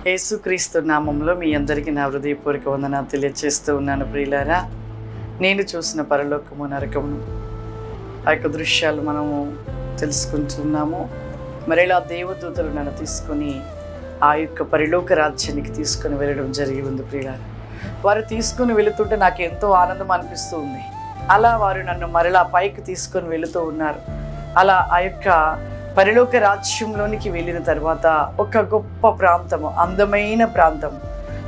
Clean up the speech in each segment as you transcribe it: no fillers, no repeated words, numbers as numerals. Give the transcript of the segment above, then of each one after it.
యేసుక్రీస్తు నామంలో మీ అందరికీ నా హృదయపూర్వక వందనాలు తెలియజేస్తూ ఉన్నాను. ప్రియులారా, నేను చూసిన పరలోకము నరకము ఆ యొక్క దృశ్యాలు మనము తెలుసుకుంటున్నాము. మరి ఇలా దేవదూతలు నన్ను తీసుకొని ఆ యొక్క పరలోక రాజ్యానికి తీసుకొని వెళ్ళడం జరిగి ఉంది. ప్రియులారా, వారు తీసుకొని వెళుతుంటే నాకు ఎంతో ఆనందం అనిపిస్తూ ఉంది. అలా వారు నన్ను మరలా పైకి తీసుకొని వెళుతూ ఉన్నారు. అలా ఆ యొక్క పరలోక రాజ్యంలోనికి వెళ్ళిన తర్వాత ఒక గొప్ప ప్రాంతము, అందమైన ప్రాంతం.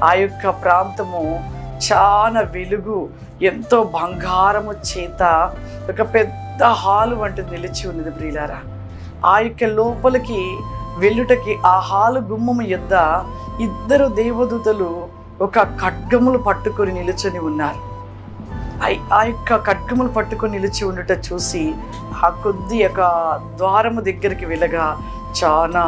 ఆ యొక్క ప్రాంతము చాలా వెలుగు, ఎంతో బంగారము చేత ఒక పెద్ద హాలు వంటి నిలిచి ఉన్నది. ప్రియులారా, ఆ యొక్క లోపలికి వెళ్ళుటకి ఆ హాలు గుమ్మము యొద్ద ఇద్దరు దేవదూతలు ఒక ఖడ్గములు పట్టుకొని నిలుచొని ఉన్నారు. ఆ యొక్క ఖడ్గములు పట్టుకొని నిలిచి ఉండుట చూసి ఆ కొద్ది యొక్క ద్వారము దగ్గరికి వెళ్ళగా చాలా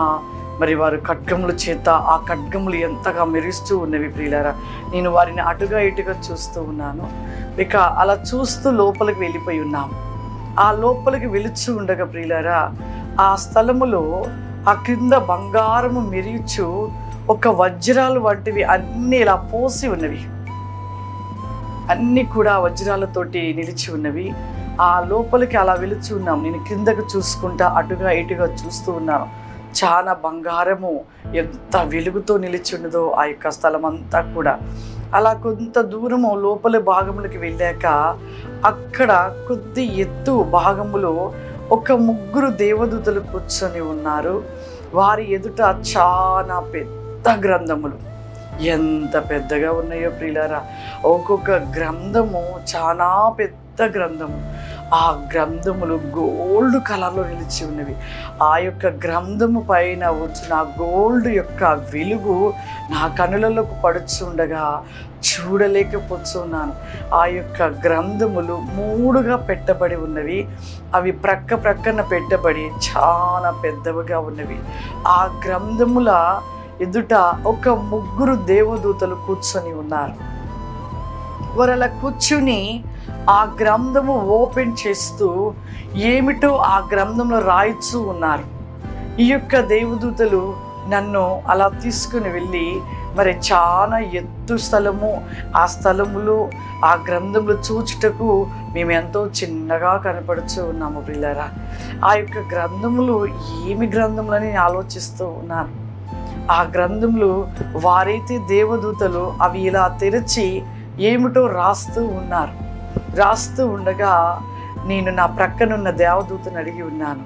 మరి వారు ఖడ్గముల చేత ఆ ఖడ్గములు ఎంతగా మెరుస్తూ ఉన్నవి. ప్రియులారా, నేను వారిని అటుగా ఇటుగా చూస్తూ ఉన్నాను. ఇక అలా చూస్తూ లోపలికి వెళ్ళిపోయి ఉన్నాము. ఆ లోపలికి వెలుచు ఉండగా ప్రియులారా, ఆ స్థలములో ఆ క్రింద బంగారము మెరిచు ఒక వజ్రాలు వంటివి అన్నీ ఇలా పోసి ఉన్నవి. అన్నీ కూడా వజ్రాలతోటి నిలిచి ఉన్నవి. ఆ లోపలికి అలా వెలుచు ఉన్నాం. నేను కిందకు చూసుకుంటా అటుగా ఇటుగా చూస్తూ ఉన్నాను. చాలా బంగారము ఎంత వెలుగుతో నిలిచి ఉన్నదో ఆ యొక్క స్థలం అంతా కూడా. అలా కొంత దూరము లోపలి భాగములకి వెళ్ళాక అక్కడ కొద్ది ఎత్తు భాగములో ఒక ముగ్గురు దేవదూతలు కూర్చొని ఉన్నారు. వారి ఎదుట చాలా పెద్ద గ్రంథములు, ఎంత పెద్దగా ఉన్నాయో ప్రియులారా. ఒక్కొక్క గ్రంథము చాలా పెద్ద గ్రంథము. ఆ గ్రంథములు గోల్డ్ కలర్లో నిలిచి ఉన్నవి. ఆ యొక్క గ్రంథము పైన వచ్చిన గోల్డ్ యొక్క వెలుగు నా కనులలోకి పడుచుండగా చూడలేకపోతున్నాను. ఆ యొక్క గ్రంథములు మూడుగా పెట్టబడి ఉన్నవి. అవి ప్రక్కన పెట్టబడి చాలా పెద్దవిగా ఉన్నవి. ఆ గ్రంథముల ఎదుట ఒక ముగ్గురు దేవదూతలు కూర్చొని ఉన్నారు. వారు అలా కూర్చుని ఆ గ్రంథము ఓపెన్ చేస్తూ ఏమిటో ఆ గ్రంథంలో రాయిస్తూ ఉన్నారు. ఈ యొక్క దేవదూతలు నన్ను అలా తీసుకుని వెళ్ళి మరి చాలా ఎత్తు స్థలము, ఆ స్థలములో ఆ గ్రంథములు చూచుటకు మేము ఎంతో చిన్నగా కనపడుతూ ఉన్నాము. ప్రియులారా, ఆ యొక్క గ్రంథములు ఏమి గ్రంథములని ఆలోచిస్తూ ఉన్నాను. ఆ గ్రంథములు వారైతే దేవదూతలు అవి ఇలా తెరిచి ఏమిటో రాస్తూ ఉన్నారు. రాస్తూ ఉండగా నేను నా ప్రక్కనున్న దేవదూతను అడిగి ఉన్నాను,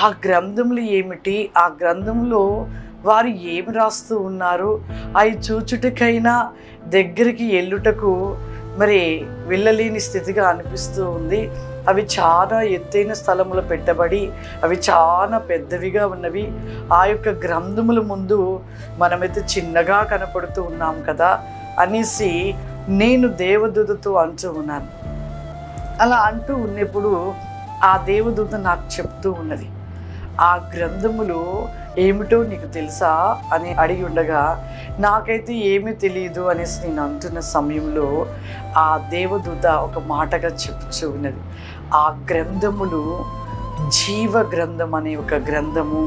ఆ గ్రంథములు ఏమిటి? ఆ గ్రంథంలో వారు ఏమి రాస్తూ ఉన్నారు? అవి చూచుటకైనా దగ్గరికి వెళ్ళుటకు మరి వెళ్ళలేని స్థితిగా అనిపిస్తూ ఉంది. అవి చాలా ఎత్తైన స్థలములో పెట్టబడి అవి చాలా పెద్దవిగా ఉన్నవి. ఆ యొక్క గ్రంథముల ముందు మనమైతే చిన్నగా కనపడుతూ ఉన్నాం కదా అనేసి నేను దేవదూతతో అంటూ ఉన్నాను. అలా అంటూ ఉన్నప్పుడు ఆ దేవదూత నాకు చెప్తూ ఉన్నది, ఆ గ్రంథములు ఏమిటో నీకు తెలుసా అని అడిగి ఉండగా నాకైతే ఏమీ తెలియదు అనేసి నేను అంటున్న సమయంలో ఆ దేవదూత ఒక మాటగా చెప్పుచూ ఉన్నది, ఆ గ్రంథములు జీవ గ్రంథం అనే ఒక గ్రంథము,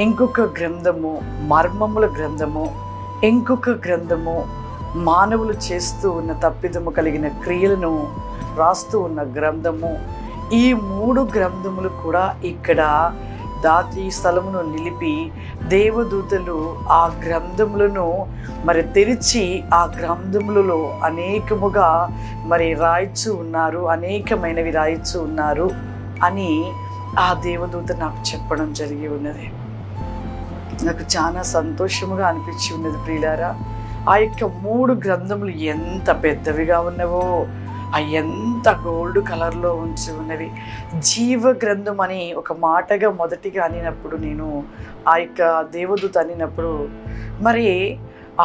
ఇంకొక గ్రంథము మర్మముల గ్రంథము, ఇంకొక గ్రంథము మానవులు చేస్తూ ఉన్న తప్పిదము కలిగిన క్రియలను రాస్తూ ఉన్న గ్రంథము. ఈ మూడు గ్రంథములు కూడా ఇక్కడ ఈ స్థలమును నిలిపి దేవదూతలు ఆ గ్రంథములను మరి తెరిచి ఆ గ్రంథములలో అనేకముగా మరి రాయిచు ఉన్నారు, అనేకమైనవి రాయిచు ఉన్నారు అని ఆ దేవదూత నాకు చెప్పడం జరిగి ఉన్నది. నాకు చాలా సంతోషముగా అనిపించి ఉన్నది. ప్రియులారా, ఆ యొక్క మూడు గ్రంథములు ఎంత పెద్దవిగా ఉన్నవో, ఎంత గోల్డ్ కలర్లో ఉంచి ఉన్నవి. జీవ గ్రంథం అని ఒక మాటగా మొదటిగా అనినప్పుడు, నేను ఆ యొక్క దేవదూత అనినప్పుడు మరి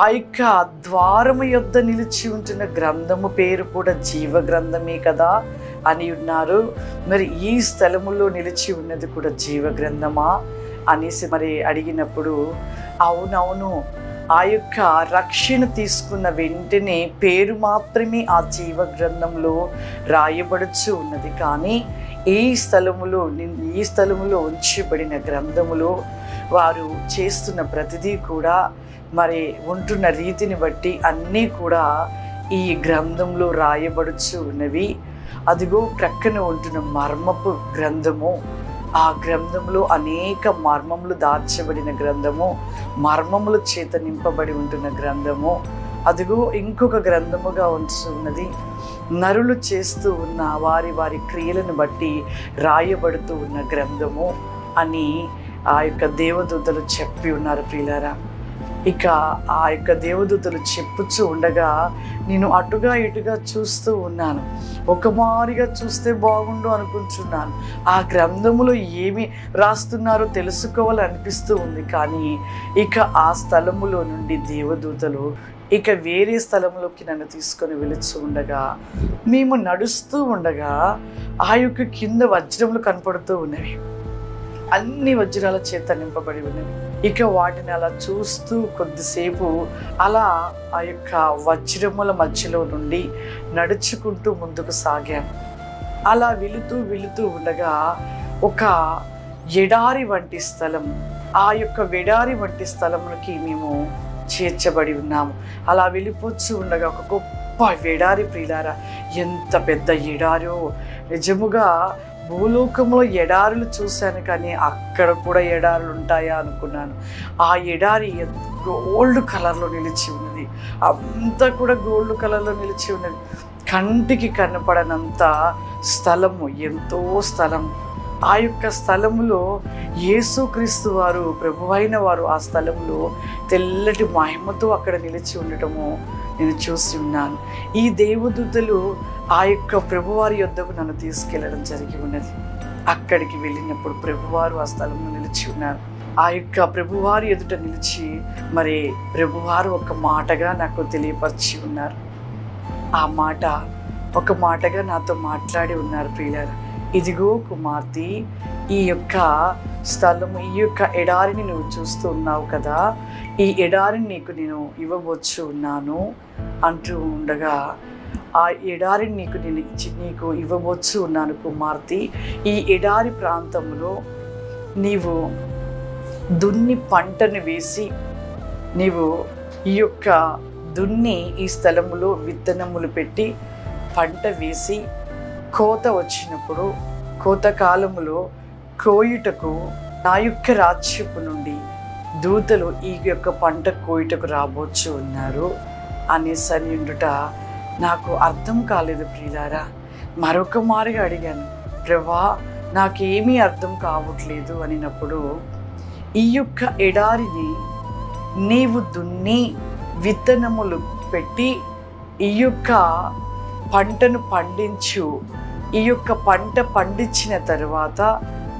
ఆ యొక్క ద్వారము యొద్ద నిలిచి ఉంటున్న గ్రంథము పేరు కూడా జీవ గ్రంథమే కదా అని ఉన్నారు. మరి ఈ స్థలములో నిలిచి ఉన్నది కూడా జీవ గ్రంథమా అనేసి మరి అడిగినప్పుడు అవునవును, ఆ యొక్క రక్షణ తీసుకున్న వెంటనే పేరు మాత్రమే ఆ జీవ గ్రంథంలో రాయబడుచు ఉన్నది. కానీ ఈ స్థలములో ఉంచబడిన గ్రంథములో వారు చేస్తున్న ప్రతిదీ కూడా మరి ఉంటున్న రీతిని బట్టి అన్నీ కూడా ఈ గ్రంథంలో రాయబడుచు ఉన్నవి. అదిగో ప్రక్కన ఉంటున్న మర్మపు గ్రంథము, ఆ గ్రంథంలో అనేక మర్మములు దాచబడిన గ్రంథము, మర్మముల చేత నింపబడి ఉంటున్న గ్రంథము. అదిగో ఇంకొక గ్రంథముగా ఉంచున్నది, నరులు చేస్తూ ఉన్న వారి వారి క్రియలను బట్టి రాయబడుతూ ఉన్న గ్రంథము అని ఆ యొక్క దేవదూతలు చెప్పి ఉన్నారు ప్రియులారా. ఇక ఆ యొక్క దేవదూతలు చెప్పుచూ ఉండగా నేను అటుగా ఇటుగా చూస్తూ ఉన్నాను. ఒక మారిగా చూస్తే బాగుండు అనుకుంటున్నాను. ఆ గ్రంథములో ఏమి రాస్తున్నారో తెలుసుకోవాలనిపిస్తూ ఉంది. కానీ ఇక ఆ స్థలములో నుండి దేవదూతలు ఇక వేరే స్థలంలోకి నన్ను తీసుకొని వెళుతూ ఉండగా, మేము నడుస్తూ ఉండగా ఆ యొక్క కింద వజ్రములు కనపడుతూ ఉన్నవి. అన్ని వజ్రాల చేత నింపబడి ఉన్నవి. ఇక వాటిని అలా చూస్తూ కొద్దిసేపు అలా ఆ యొక్క వజ్రముల మధ్యలో నుండి నడుచుకుంటూ ముందుకు సాగాము. అలా వెళుతూ ఉండగా ఒక ఎడారి వంటి స్థలం, ఆ యొక్క ఎడారి వంటి స్థలమునికి మేము చేర్చబడి ఉన్నాము. అలా వెళ్ళిపోతూ ఉండగా ఒక గొప్ప ఎడారి ప్రియులారా, ఎంత పెద్ద ఎడారో! నిజముగా భూలోకంలో ఎడారులు చూశాను, కానీ అక్కడ కూడా ఎడారులు ఉంటాయా అనుకున్నాను. ఆ ఎడారి గోల్డ్ కలర్లో నిలిచి ఉన్నది. అంతా కూడా గోల్డ్ కలర్లో నిలిచి ఉన్నది. కంటికి కనపడనంత స్థలము, ఎంతో స్థలం. ఆ యొక్క స్థలములో యేసుక్రీస్తు వారు, ప్రభువైన వారు ఆ స్థలంలో తెల్లటి మహిమతో అక్కడ నిలిచి ఉండటము నేను చూసి ఉన్నాను. ఈ దేవదూతలు ఆ యొక్క ప్రభువారి యొద్దకు నన్ను తీసుకెళ్ళడం జరిగి ఉన్నది. అక్కడికి వెళ్ళినప్పుడు ప్రభువారు ఆ స్థలంలో నిలిచి ఉన్నారు. ఆ యొక్క ప్రభువారి ఎదుట నిలిచి మరి ప్రభువారు ఒక మాటగా నాకు తెలియపరిచి ఉన్నారు. ఆ మాట ఒక మాటగా నాతో మాట్లాడి ఉన్నారు ప్రియులారా. ఇదిగో కుమార్తె, ఈ యొక్క స్థలము, ఈ యొక్క ఎడారిని నువ్వు చూస్తూ ఉన్నావు కదా, ఈ ఎడారిని నీకు నేను ఇవ్వవచ్చు ఉన్నాను అంటూ ఉండగా, ఆ ఎడారిని నీకు ఇవ్వవచ్చు ఉన్నాను కుమార్తె. ఈ ఎడారి ప్రాంతంలో నీవు దున్ని పంటను వేసి, నీవు ఈ యొక్క దున్ని ఈ స్థలములో విత్తనములు పెట్టి పంట వేసి, కోత వచ్చినప్పుడు కోత కాలములో కోయుటకు నా యొక్క రాజ్యపు నుండి దూతలు ఈ యొక్క పంట కోయుటకు రాబోచ్చు ఉన్నారు అనేసని ఉండుట నాకు అర్థం కాలేదు ప్రియులారా. మరొక మారిగా అడిగాను, ప్రభా నాకేమీ అర్థం కావట్లేదు అనినప్పుడు, ఈ యొక్క ఎడారిని నీవు దున్ని విత్తనములు పెట్టి ఈ యొక్క పంటను పండించు, ఈ యొక్క పంట పండించిన తరువాత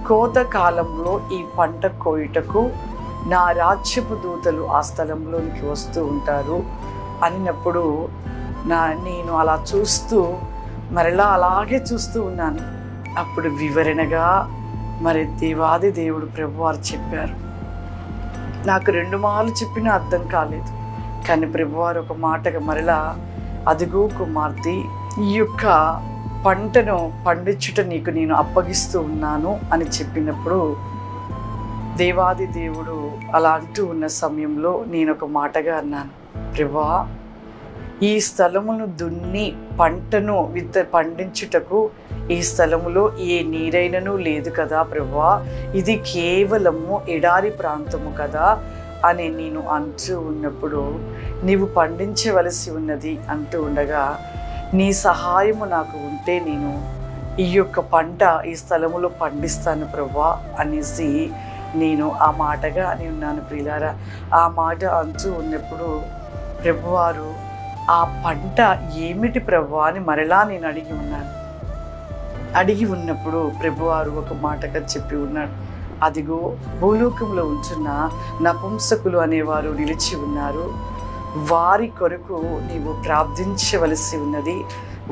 కోత కాలంలో ఈ పంట కోయుటకు నా రాజ్యపు దూతలు ఆ స్థలంలోనికి వస్తూ ఉంటారు అనినప్పుడు నేను అలా చూస్తూ మరలా అలాగే చూస్తూ ఉన్నాను. అప్పుడు వివరణగా మరి దేవాది దేవుడు ప్రభువారు చెప్పారు. నాకు 2 మార్లు చెప్పినా అర్థం కాలేదు. కానీ ప్రభువారు ఒక మాటగా మరలా, అదిగో కుమార్తె, ఈ యొక్క పంటను పండించుట నీకు నేను అప్పగిస్తూ ఉన్నాను అని చెప్పినప్పుడు, దేవాది దేవుడు అలా అంటూ ఉన్న సమయంలో నేను ఒక మాటగా అన్నాను, ప్రభువా ఈ స్థలమును దున్ని పంటను పండించుటకు ఈ స్థలములో ఏ నీరైనను లేదు కదా ప్రభువా, ఇది కేవలము ఎడారి ప్రాంతము కదా అని నేను అంటూ ఉన్నప్పుడు, నీవు పండించవలసి ఉన్నది అంటూ ఉండగా, నీ సహాయము నాకు ఉంటే నేను ఈ యొక్క పంట ఈ స్థలములో పండిస్తాను ప్రభువా అనేసి నేను ఆ మాటగా అని ఉన్నాను ప్రియులారా. ఆ మాట అంటూ ఉన్నప్పుడు ప్రభువారు, ఆ పంట ఏమిటి ప్రభువా అని మరలా నేను అడిగి ఉన్నప్పుడు ప్రభువారు ఒక మాటగా చెప్పి ఉన్నాడు, అదిగో భూలోకంలో ఉంచున్న నపుంసకులు అనేవారు నిలిచి ఉన్నారు, వారి కొరకు నీవు ప్రార్థించవలసి ఉన్నది,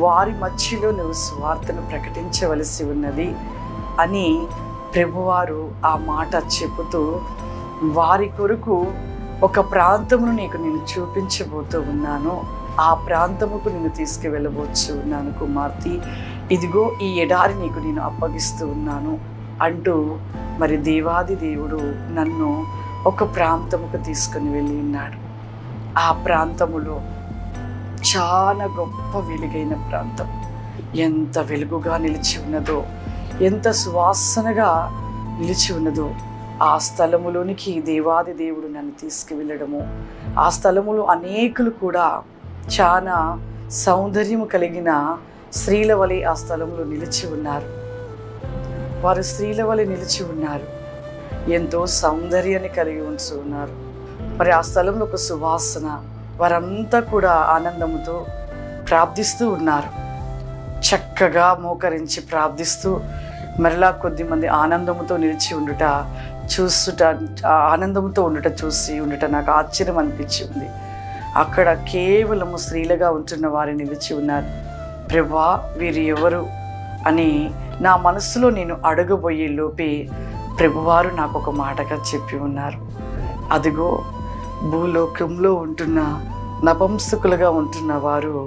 వారి మధ్యలో నువ్వు స్వార్థను ప్రకటించవలసి ఉన్నది అని ప్రభువారు ఆ మాట చెబుతూ, వారి కొరకు ఒక ప్రాంతమును నీకు నేను చూపించబోతూ ఉన్నాను, ఆ ప్రాంతముకు నేను తీసుకువెళ్ళబోచ్చు ఉన్నాను కుమార్తె, ఇదిగో ఈ ఎడారి నీకు నేను అప్పగిస్తూ ఉన్నాను అంటూ మరి దేవాది దేవుడు నన్ను ఒక ప్రాంతముకు తీసుకొని వెళ్ళి ఉన్నాడు. ఆ ప్రాంతములో చాలా గొప్ప వెలుగైన ప్రాంతం. ఎంత వెలుగుగా నిలిచి ఉన్నదో, ఎంత సువాసనగా నిలిచి ఉన్నదో. ఆ స్థలములోనికి దేవాది దేవుడు నన్ను తీసుకువెళ్ళడము, ఆ స్థలములో అనేకులు కూడా చాలా సౌందర్యము కలిగిన స్త్రీల వలె ఆ స్థలంలో నిలిచి ఉన్నారు. వారు స్త్రీల వలె నిలిచి ఉన్నారు, ఎంతో సౌందర్యాన్ని కలిగి ఉంటూ ఉన్నారు. మరి ఆ స్థలంలో ఒక సువాసన, వారంతా కూడా ఆనందముతో ప్రార్థిస్తూ ఉన్నారు. చక్కగా మోకరించి ప్రార్థిస్తూ మరలా కొద్దిమంది ఆనందముతో నిలిచి ఉండుట చూసుట, ఆనందంతో చూసి ఉండుట నాకు ఆశ్చర్యం అనిపించింది. అక్కడ కేవలము స్త్రీలుగా ఉంటున్న వారు నిలిచి ఉన్నారు. ప్రభువా, వీరు ఎవరు అని నా మనసులో నేను అడగబోయే లోపే ప్రభువారు నాకు ఒక మాటగా చెప్పి ఉన్నారు. అదిగో, భూలోకంలో ఉంటున్న నపుంసకులుగా ఉంటున్న వారు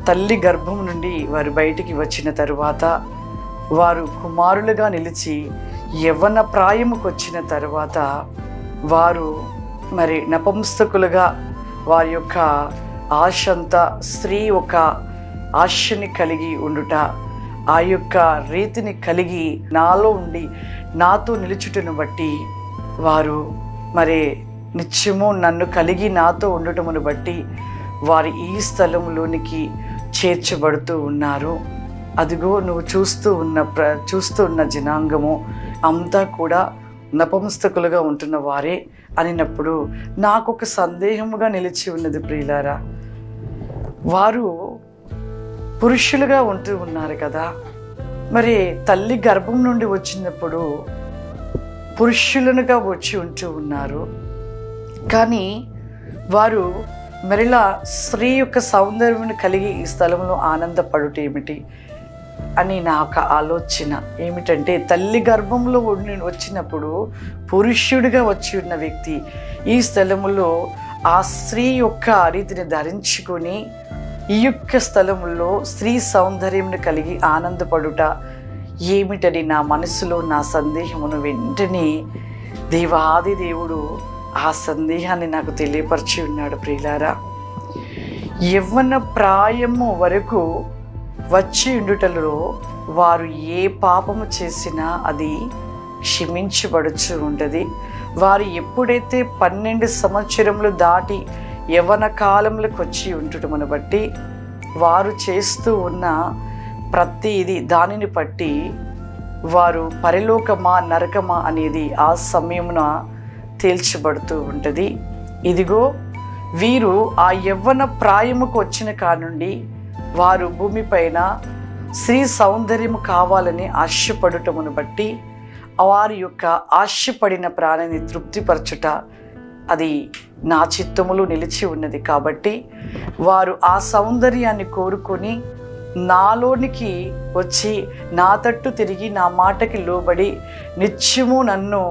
తల్లి గర్భం నుండి వారు బయటికి వచ్చిన తరువాత, వారు కుమారులుగా నిలిచి యవ్వన ప్రాయముకు వచ్చిన తరువాత వారు మరి నపుంసకులుగా వారి యొక్క ఆశ అంతా స్త్రీ ఒక ఆశని కలిగి ఉండుట, ఆ యొక్క రీతిని కలిగి నాలో ఉండి నాతో నిలుచుటను బట్టి వారు మరి నిత్యము నన్ను కలిగి నాతో ఉండటమును బట్టి వారు ఈ స్థలంలోనికి చేర్చబడుతూ ఉన్నారు. అదిగో, నువ్వు చూస్తూ ఉన్న జనాంగము అంతా కూడా నపుంసకులుగా ఉంటున్న వారే అనినప్పుడు నాకు ఒక సందేహముగా నిలిచి ఉన్నది. ప్రియులారా, వారు పురుషులుగా ఉంటూ ఉన్నారు కదా, మరి తల్లి గర్భం నుండి వచ్చినప్పుడు పురుషులనుగా వచ్చి ఉంటూ ఉన్నారు. కానీ వారు మరలా స్త్రీ యొక్క సౌందర్యం కలిగి ఈ స్థలంలో ఆనందపడుట ఏమిటి అని నా ఒక ఆలోచన ఏమిటంటే, తల్లి గర్భంలో వచ్చినప్పుడు పురుషుడిగా వచ్చి ఉన్న వ్యక్తి ఈ స్థలములో ఆ స్త్రీ యొక్క రీతిని ధరించుకొని ఈ యొక్క స్థలములో స్త్రీ సౌందర్యంను కలిగి ఆనందపడుట ఏమిటని నా మనసులో నా సందేహమును వెంటనే దేవాది దేవుడు ఆ సందేహాన్ని నాకు తెలియపరిచి ఉన్నాడు. ప్రియులారా, యవ్వన ప్రాయము వరకు వచ్చి ఉండుటలో వారు ఏ పాపము చేసినా అది క్షమించబడుచు ఉంటుంది. వారు ఎప్పుడైతే 12 సంవత్సరములు దాటి యవ్వన కాలంలోకి వచ్చి ఉంటుటమును బట్టి వారు చేస్తూ ఉన్న ప్రతిది దానిని బట్టి వారు పరలోకమా నరకమా అనేది ఆ సమయమున తేల్చబడుతూ ఉంటుంది. ఇదిగో, వీరు ఆ యవ్వన ప్రాయముకు వచ్చిన కానుండి వారు భూమిపైన స్త్రీ సౌందర్యము కావాలని ఆశపడటమును బట్టి వారి యొక్క ఆశపడిన ప్రాణాన్ని తృప్తిపరచుట అది నా చిత్తములో నిలిచి ఉన్నది. కాబట్టి వారు ఆ సౌందర్యాన్ని కోరుకొని నాలోనికి వచ్చి నా తట్టు తిరిగి నా మాటకి లోబడి నిత్యము నన్ను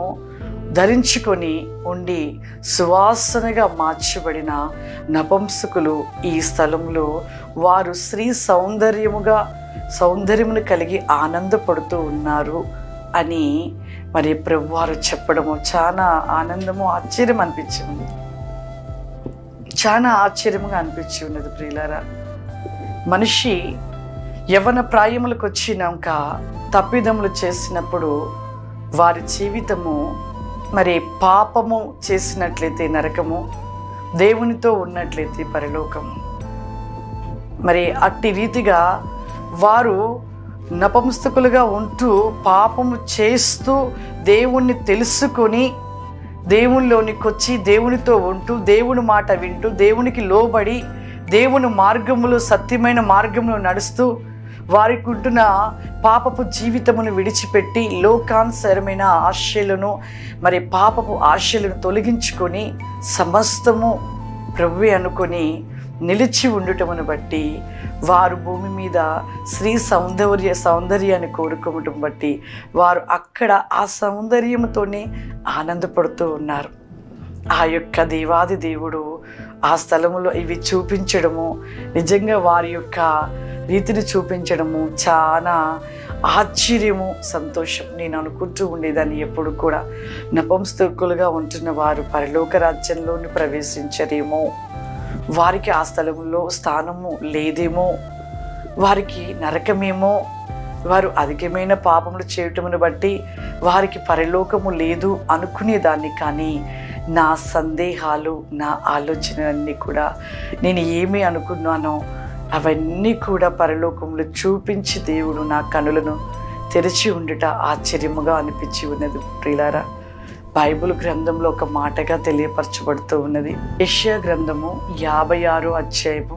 ధరించుకొని ఉండి సువాసనగా మార్చబడిన నపుంసకులు ఈ స్థలంలో వారు స్త్రీ సౌందర్యమును కలిగి ఆనందపడుతూ ఉన్నారు అని మరి ప్రభువారు చెప్పడము చాలా ఆనందము, ఆశ్చర్యం అనిపించింది. చాలా ఆశ్చర్యముగా అనిపించి ఉన్నది. ప్రియులారా, మనిషి యవ్వన ప్రాయములకు వచ్చినాక తప్పిదములు చేసినప్పుడు వారి జీవితము మరి పాపము చేసినట్లయితే నరకము, దేవునితో ఉన్నట్లయితే పరలోకము. మరి అట్టి రీతిగా వారు నపుంసకులుగా ఉంటూ పాపము చేస్తూ దేవుణ్ణి తెలుసుకొని దేవునిలోనికి వచ్చి దేవునితో ఉంటూ దేవుని మాట వింటూ దేవునికి లోబడి దేవుని మార్గములో సత్యమైన మార్గంలో నడుస్తూ వారికి ఉంటున్న పాపపు జీవితమును విడిచిపెట్టి లోకానుసారమైన ఆశలను మరి పాపపు ఆశలను తొలగించుకొని సమస్తము ప్రభువే అనుకొని నిలిచి ఉండటమును బట్టి వారు భూమి మీద స్త్రీ సౌందర్యాన్ని కోరుకోవటం బట్టి వారు అక్కడ ఆ సౌందర్యంతోనే ఆనందపడుతూ ఉన్నారు. ఆ యొక్క దేవాది దేవుడు ఆ స్థలములో ఇవి చూపించడము, నిజంగా వారి యొక్క రీతిని చూపించడము చాలా ఆశ్చర్యము, సంతోషం. నేను అనుకుంటూ ఉండేదాన్ని ఎప్పుడు కూడా నపుంసకులుగా ఉంటున్న వారు పరలోక రాజ్యంలోని ప్రవేశించరేమో వారికి ఆ స్థలంలో స్థానము లేదేమో, వారికి నరకమేమో, వారు అధికమైన పాపములు చేయటమును బట్టి వారికి పరలోకము లేదు అనుకునేదాన్ని. కానీ నా సందేహాలు, నా ఆలోచనలన్నీ కూడా, నేను ఏమి అనుకున్నానో అవన్నీ కూడా పరలోకంలో చూపించి దేవుడు నా కనులను తెరిచి ఉండుట ఆశ్చర్యముగా అనిపించి ఉన్నది. ప్రియులారా, బైబిల్ గ్రంథంలో ఒక మాటగా తెలియపరచబడుతూ ఉన్నది. యెషయా గ్రంథము 56వ అధ్యాయము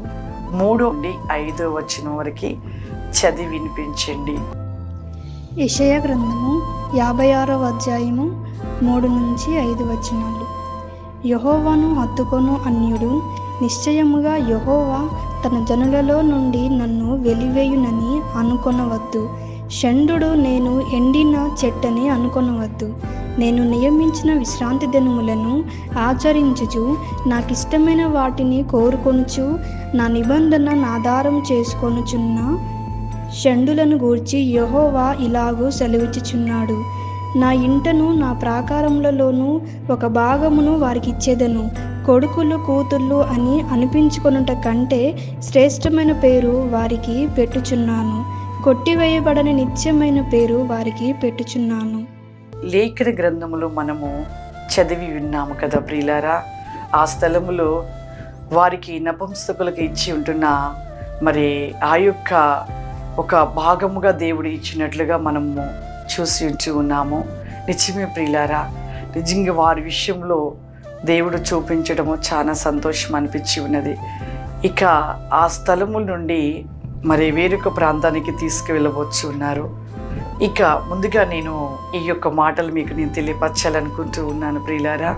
3 నుండి 5వ వచనం వరకు చదివి వినిపించండి. యెషయా గ్రంథము 56వ అధ్యాయము 3 నుంచి 5 వచనాలు. యెహోవాను హత్తుకొను అన్యుడు నిశ్చయముగా యెహోవా తన జనులలో నుండి నన్ను వెలివేయునని అనుకొనవద్దు. షండు నేను ఎండిన చెట్టని అనుకొనవద్దు. నేను నియమించిన విశ్రాంతి దినములను ఆచరించుచు నాకిష్టమైన వాటిని కోరుకొనుచు నా నిబంధన ఆధారం చేసుకొనుచున్న షండులను గూర్చి యెహోవా ఇలాగూ సెలవిచ్చుచున్నాడు. నా ఇంటను నా ప్రాకారములలోనూ ఒక భాగమును వారికి ఇచ్చేదను. కొడుకులు కూతుళ్ళు అని అనిపించుకొనుట కంటే శ్రేష్టమైన పేరు వారికి పెట్టుచున్నాను. కొట్టివేయబడని నిత్యమైన పేరు వారికి పెట్టుచున్నాను. లేఖన గ్రంథములు మనము చదివి విన్నాము కదా ప్రియులారా. ఆ స్థలములో వారికి నపుంసకులకు ఇచ్చి ఉంటున్న మరి ఆ యొక్క ఒక భాగముగా దేవుడు ఇచ్చినట్లుగా మనము చూసి ఉంటూ ఉన్నాము. నిజమే ప్రియులారా, నిజంగా వారి విషయంలో దేవుడు చూపించడము చాలా సంతోషం అనిపించి ఉన్నది. ఇక ఆ స్థలముల నుండి మరి వేరొక ప్రాంతానికి తీసుకువెళ్ళవచ్చు ఉన్నారు. ఇక ముందుగా నేను ఈ యొక్క మాటలు మీకు నేను తెలియపరచాలనుకుంటూ ఉన్నాను ప్రియులారా.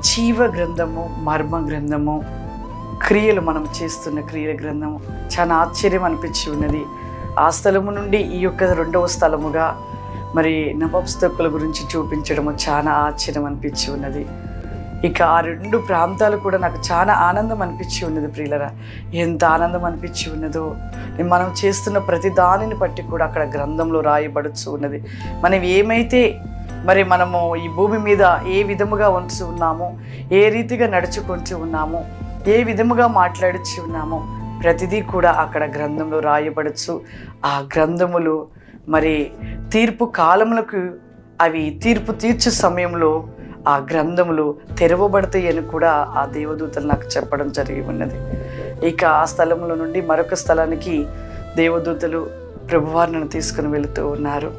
జీవ గ్రంథము, మర్మ గ్రంథము, క్రియలు మనం చేస్తున్న క్రియల గ్రంథము చాలా ఆశ్చర్యం అనిపించి ఉన్నది. ఆ స్థలము నుండి ఈ యొక్క 2వ స్థలముగా మరి నపుంసకుల గురించి చూపించడము చాలా ఆశ్చర్యం అనిపించి ఉన్నది. ఇక ఆ 2 ప్రాంతాలు కూడా నాకు చాలా ఆనందం అనిపించి ఉన్నది ప్రియులరా. ఎంత ఆనందం అనిపించి ఉన్నదో, మనం చేస్తున్న ప్రతి దానిని బట్టి కూడా అక్కడ గ్రంథంలో రాయబడుతూ ఉన్నది. మనం ఏమైతే మరి మనము ఈ భూమి మీద ఏ విధముగా ఉంటూ ఉన్నామో, ఏ రీతిగా నడుచుకుంటూ ఉన్నామో, ఏ విధముగా మాట్లాడుచు ఉన్నామో ప్రతిదీ కూడా అక్కడ గ్రంథంలో రాయబడచ్చు. ఆ గ్రంథములు మరి తీర్పు కాలములకు అవి తీర్పు తీర్చు సమయంలో ఆ గ్రంథములు తెరవబడతాయి అని కూడా ఆ దేవదూతలు నాకు చెప్పడం జరిగి ఉన్నది. ఇక ఆ స్థలముల నుండి మరొక స్థలానికి దేవదూతలు ప్రభువారిని తీసుకుని వెళుతూ ఉన్నారు.